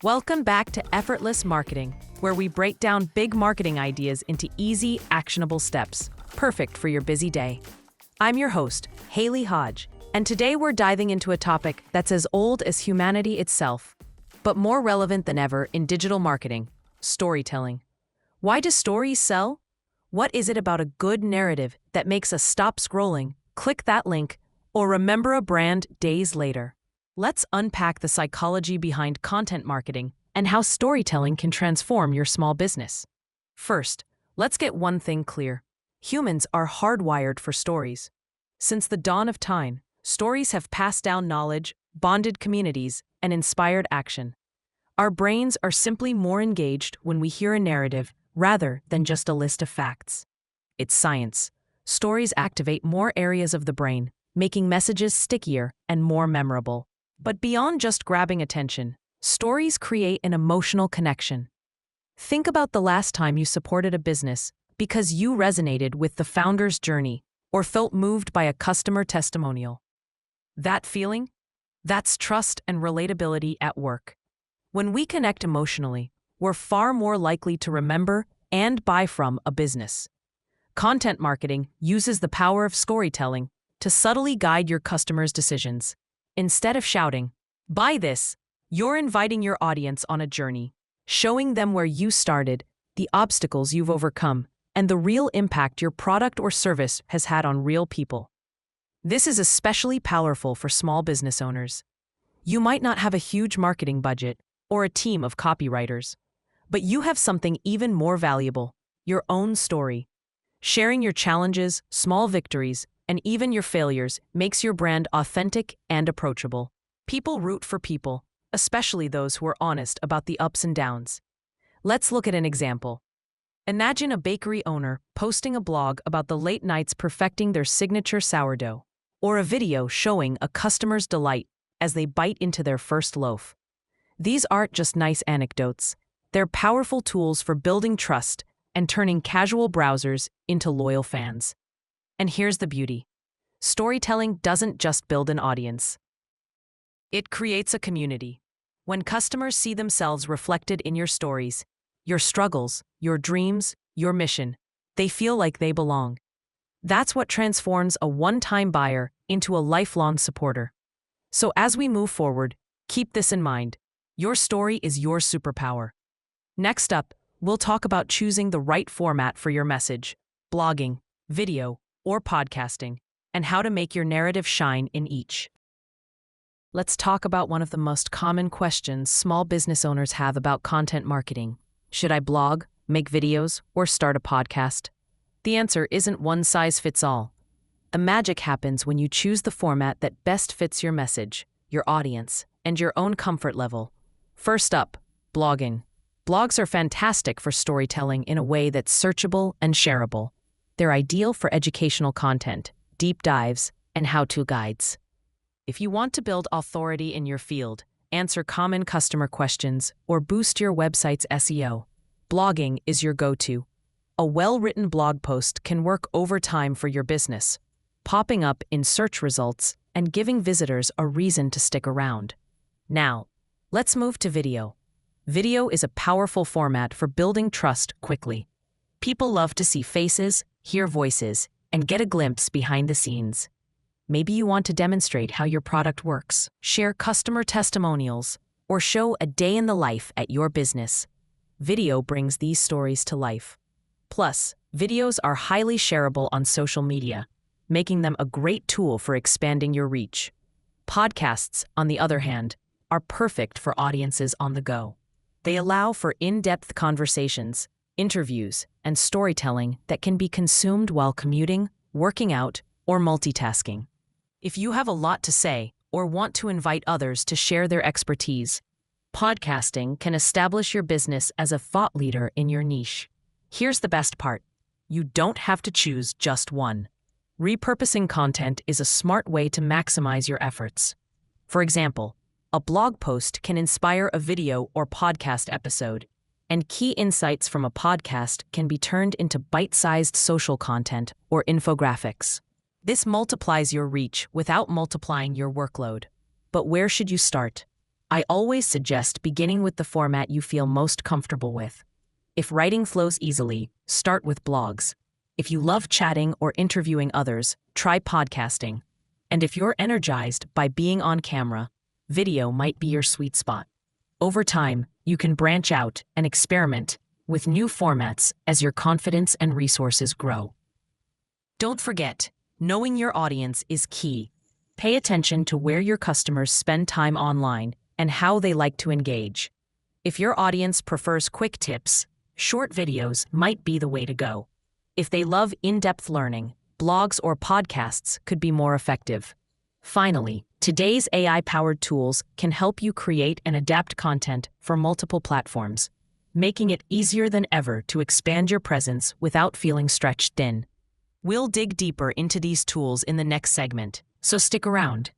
Welcome back to Effortless Marketing, where we break down big marketing ideas into easy, actionable steps, perfect for your busy day. I'm your host, Hailey Hodge, and today we're diving into a topic that's as old as humanity itself, but more relevant than ever in digital marketing: storytelling. Why do stories sell? What is it about a good narrative that makes us stop scrolling, click that link, or remember a brand days later? Let's unpack the psychology behind content marketing and how storytelling can transform your small business. First, let's get one thing clear. Humans are hardwired for stories. Since the dawn of time, stories have passed down knowledge, bonded communities, and inspired action. Our brains are simply more engaged when we hear a narrative rather than just a list of facts. It's science. Stories activate more areas of the brain, making messages stickier and more memorable. But beyond just grabbing attention, stories create an emotional connection. Think about the last time you supported a business because you resonated with the founder's journey or felt moved by a customer testimonial. That feeling? That's trust and relatability at work. When we connect emotionally, we're far more likely to remember and buy from a business. Content marketing uses the power of storytelling to subtly guide your customers' decisions. Instead of shouting, "Buy this," you're inviting your audience on a journey, showing them where you started, the obstacles you've overcome, and the real impact your product or service has had on real people. This is especially powerful for small business owners. You might not have a huge marketing budget or a team of copywriters, but you have something even more valuable: your own story. Sharing your challenges, small victories, and even your failures makes your brand authentic and approachable. People root for people, especially those who are honest about the ups and downs. Let's look at an example. Imagine a bakery owner posting a blog about the late nights perfecting their signature sourdough, or a video showing a customer's delight as they bite into their first loaf. These aren't just nice anecdotes. They're powerful tools for building trust and turning casual browsers into loyal fans. And here's the beauty. Storytelling doesn't just build an audience. It creates a community. When customers see themselves reflected in your stories, your struggles, your dreams, your mission, they feel like they belong. That's what transforms a one-time buyer into a lifelong supporter. So as we move forward, keep this in mind. Your story is your superpower. Next up, we'll talk about choosing the right format for your message: blogging, video, or podcasting, and how to make your narrative shine in each. Let's talk about one of the most common questions small business owners have about content marketing. Should I blog, make videos, or start a podcast? The answer isn't one size fits all. The magic happens when you choose the format that best fits your message, your audience, and your own comfort level. First up, blogging. Blogs are fantastic for storytelling in a way that's searchable and shareable. They're ideal for educational content, deep dives, and how-to guides. If you want to build authority in your field, answer common customer questions, or boost your website's SEO, blogging is your go-to. A well-written blog post can work overtime for your business, popping up in search results and giving visitors a reason to stick around. Now, let's move to video. Video is a powerful format for building trust quickly. People love to see faces, hear voices, and get a glimpse behind the scenes. Maybe you want to demonstrate how your product works, share customer testimonials, or show a day in the life at your business. Video brings these stories to life. Plus, videos are highly shareable on social media, making them a great tool for expanding your reach. Podcasts, on the other hand, are perfect for audiences on the go. They allow for in-depth conversations, interviews, and storytelling that can be consumed while commuting, working out, or multitasking. If you have a lot to say or want to invite others to share their expertise, podcasting can establish your business as a thought leader in your niche. Here's the best part: you don't have to choose just one. Repurposing content is a smart way to maximize your efforts. For example, a blog post can inspire a video or podcast episode, and key insights from a podcast can be turned into bite-sized social content or infographics. This multiplies your reach without multiplying your workload. But where should you start? I always suggest beginning with the format you feel most comfortable with. If writing flows easily, start with blogs. If you love chatting or interviewing others, try podcasting. And if you're energized by being on camera, video might be your sweet spot. Over time, you can branch out and experiment with new formats as your confidence and resources grow. Don't forget, knowing your audience is key. Pay attention to where your customers spend time online and how they like to engage. If your audience prefers quick tips, short videos might be the way to go. If they love in-depth learning, blogs or podcasts could be more effective. Finally, today's AI-powered tools can help you create and adapt content for multiple platforms, making it easier than ever to expand your presence without feeling stretched thin. We'll dig deeper into these tools in the next segment, so stick around.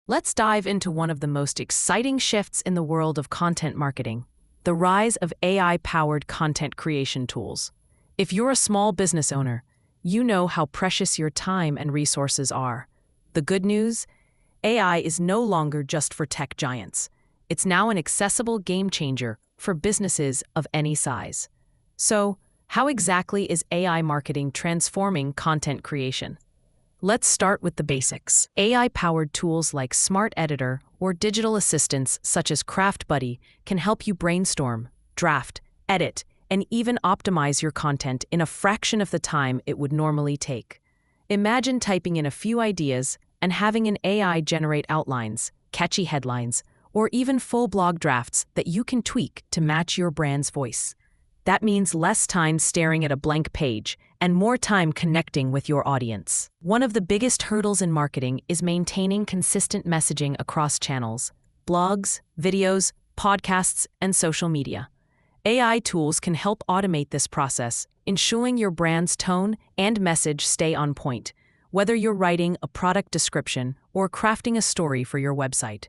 Let's dive into one of the most exciting shifts in the world of content marketing: the rise of AI-powered content creation tools. If you're a small business owner, you know how precious your time and resources are. The good news? AI is no longer just for tech giants. It's now an accessible game changer for businesses of any size. So, how exactly is AI marketing transforming content creation? Let's start with the basics. AI-powered tools like Smart Editor or digital assistants such as CraftBuddy can help you brainstorm, draft, edit, and even optimize your content in a fraction of the time it would normally take. Imagine typing in a few ideas and having an AI generate outlines, catchy headlines, or even full blog drafts that you can tweak to match your brand's voice. That means less time staring at a blank page and more time connecting with your audience. One of the biggest hurdles in marketing is maintaining consistent messaging across channels: blogs, videos, podcasts, and social media. AI tools can help automate this process, ensuring your brand's tone and message stay on point, whether you're writing a product description or crafting a story for your website.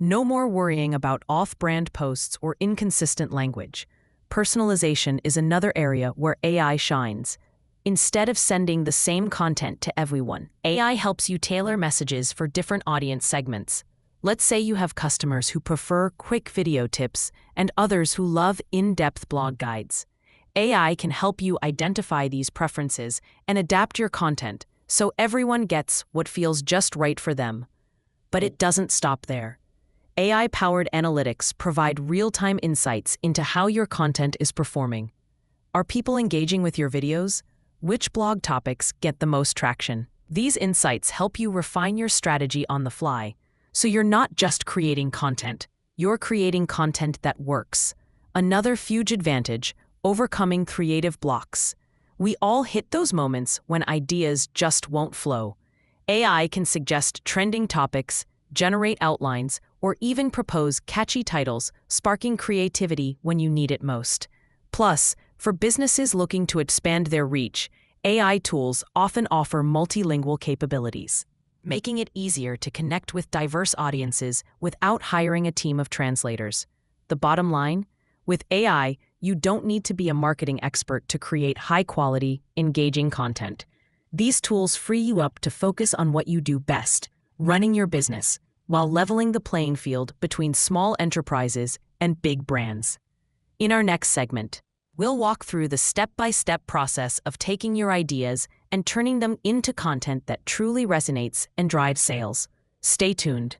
No more worrying about off-brand posts or inconsistent language. Personalization is another area where AI shines. Instead of sending the same content to everyone, AI helps you tailor messages for different audience segments. Let's say you have customers who prefer quick video tips and others who love in-depth blog guides. AI can help you identify these preferences and adapt your content so everyone gets what feels just right for them. But it doesn't stop there. AI-powered analytics provide real-time insights into how your content is performing. Are people engaging with your videos? Which blog topics get the most traction? These insights help you refine your strategy on the fly, so you're not just creating content, you're creating content that works. Another huge advantage: overcoming creative blocks. We all hit those moments when ideas just won't flow. AI can suggest trending topics, generate outlines, or even propose catchy titles, sparking creativity when you need it most. Plus, for businesses looking to expand their reach, AI tools often offer multilingual capabilities, making it easier to connect with diverse audiences without hiring a team of translators. The bottom line? With AI, you don't need to be a marketing expert to create high-quality, engaging content. These tools free you up to focus on what you do best: running your business, while leveling the playing field between small enterprises and big brands. In our next segment, we'll walk through the step-by-step process of taking your ideas and turning them into content that truly resonates and drives sales. Stay tuned.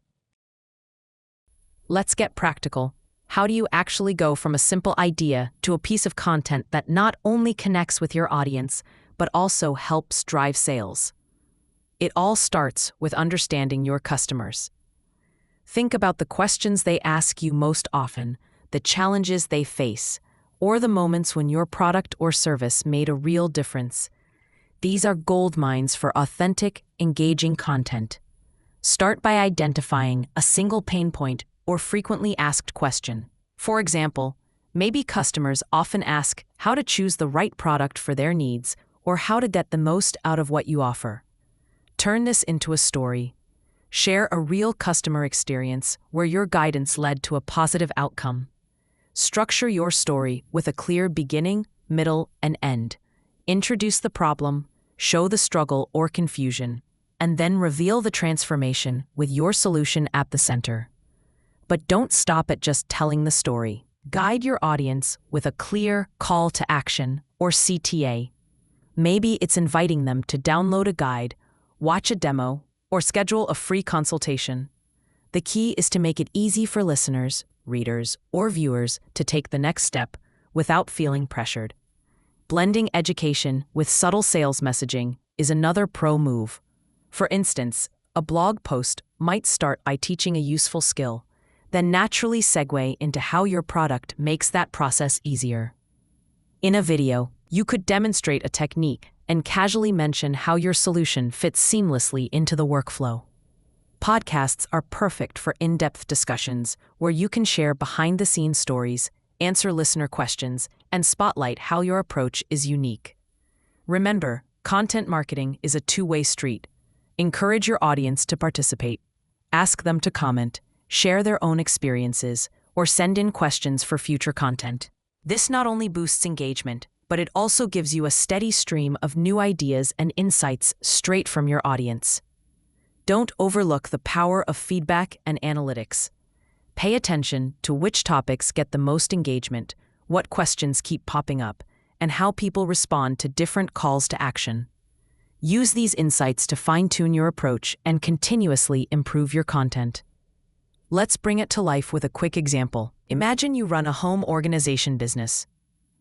Let's get practical. How do you actually go from a simple idea to a piece of content that not only connects with your audience, but also helps drive sales? It all starts with understanding your customers. Think about the questions they ask you most often, the challenges they face, or the moments when your product or service made a real difference. These are gold mines for authentic, engaging content. Start by identifying a single pain point or frequently asked question. For example, maybe customers often ask how to choose the right product for their needs or how to get the most out of what you offer. Turn this into a story. Share a real customer experience where your guidance led to a positive outcome. Structure your story with a clear beginning, middle, and end. Introduce the problem, show the struggle or confusion, and then reveal the transformation with your solution at the center. But don't stop at just telling the story. Guide your audience with a clear call to action, or CTA. Maybe it's inviting them to download a guide, watch a demo, or schedule a free consultation. The key is to make it easy for listeners, readers, or viewers to take the next step without feeling pressured. Blending education with subtle sales messaging is another pro move. For instance, a blog post might start by teaching a useful skill, then naturally segue into how your product makes that process easier. In a video, you could demonstrate a technique and casually mention how your solution fits seamlessly into the workflow. Podcasts are perfect for in-depth discussions where you can share behind-the-scenes stories, answer listener questions, and spotlight how your approach is unique. Remember, content marketing is a two-way street. Encourage your audience to participate. Ask them to comment, share their own experiences, or send in questions for future content. This not only boosts engagement, but it also gives you a steady stream of new ideas and insights straight from your audience. Don't overlook the power of feedback and analytics. Pay attention to which topics get the most engagement, what questions keep popping up, and how people respond to different calls to action. Use these insights to fine-tune your approach and continuously improve your content. Let's bring it to life with a quick example. Imagine you run a home organization business.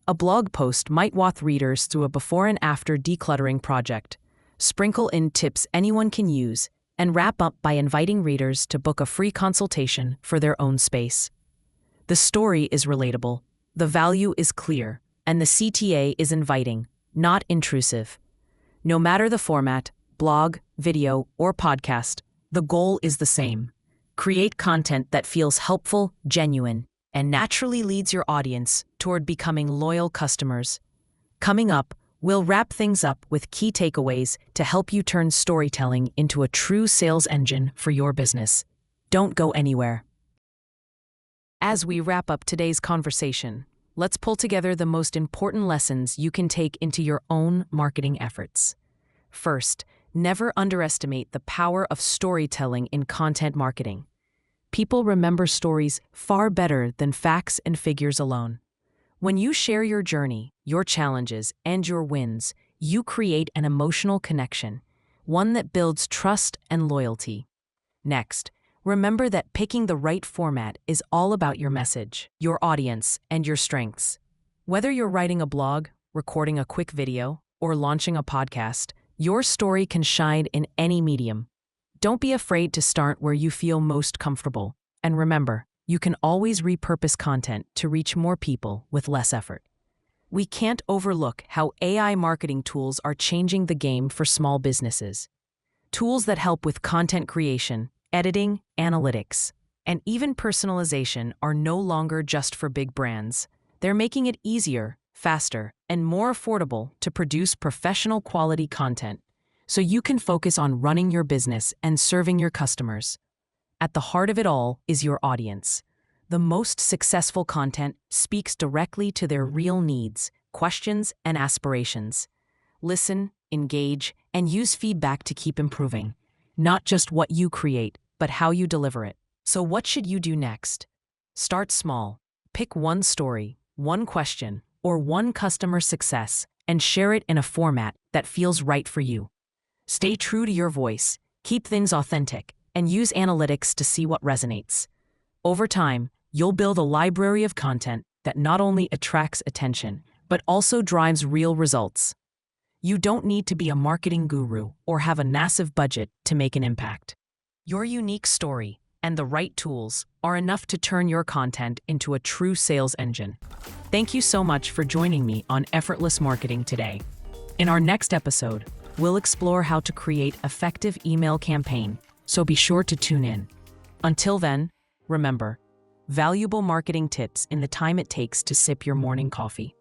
A blog post might walk readers through a before and after decluttering project, sprinkle in tips anyone can use, and wrap up by inviting readers to book a free consultation for their own space. The story is relatable, the value is clear, and the CTA is inviting, not intrusive. No matter the format, blog, video, or podcast, the goal is the same. Create content that feels helpful, genuine, and naturally leads your audience toward becoming loyal customers. Coming up, we'll wrap things up with key takeaways to help you turn storytelling into a true sales engine for your business. Don't go anywhere. As we wrap up today's conversation, let's pull together the most important lessons you can take into your own marketing efforts. First, never underestimate the power of storytelling in content marketing. People remember stories far better than facts and figures alone. When you share your journey, your challenges, and your wins, you create an emotional connection, one that builds trust and loyalty. Next, remember that picking the right format is all about your message, your audience, and your strengths. Whether you're writing a blog, recording a quick video, or launching a podcast, your story can shine in any medium. Don't be afraid to start where you feel most comfortable. And remember, you can always repurpose content to reach more people with less effort. We can't overlook how AI marketing tools are changing the game for small businesses. Tools that help with content creation, editing, analytics, and even personalization are no longer just for big brands. They're making it easier, faster, and more affordable to produce professional quality content, so you can focus on running your business and serving your customers. At the heart of it all is your audience. The most successful content speaks directly to their real needs, questions, and aspirations. Listen, engage, and use feedback to keep improving. Not just what you create, but how you deliver it. So what should you do next? Start small. Pick one story, one question, or one customer success, and share it in a format that feels right for you. Stay true to your voice, keep things authentic, and use analytics to see what resonates. Over time, you'll build a library of content that not only attracts attention, but also drives real results. You don't need to be a marketing guru or have a massive budget to make an impact. Your unique story and the right tools are enough to turn your content into a true sales engine. Thank you so much for joining me on Effortless Marketing today. In our next episode, we'll explore how to create effective email campaign, so be sure to tune in. Until then, remember, valuable marketing tips in the time it takes to sip your morning coffee.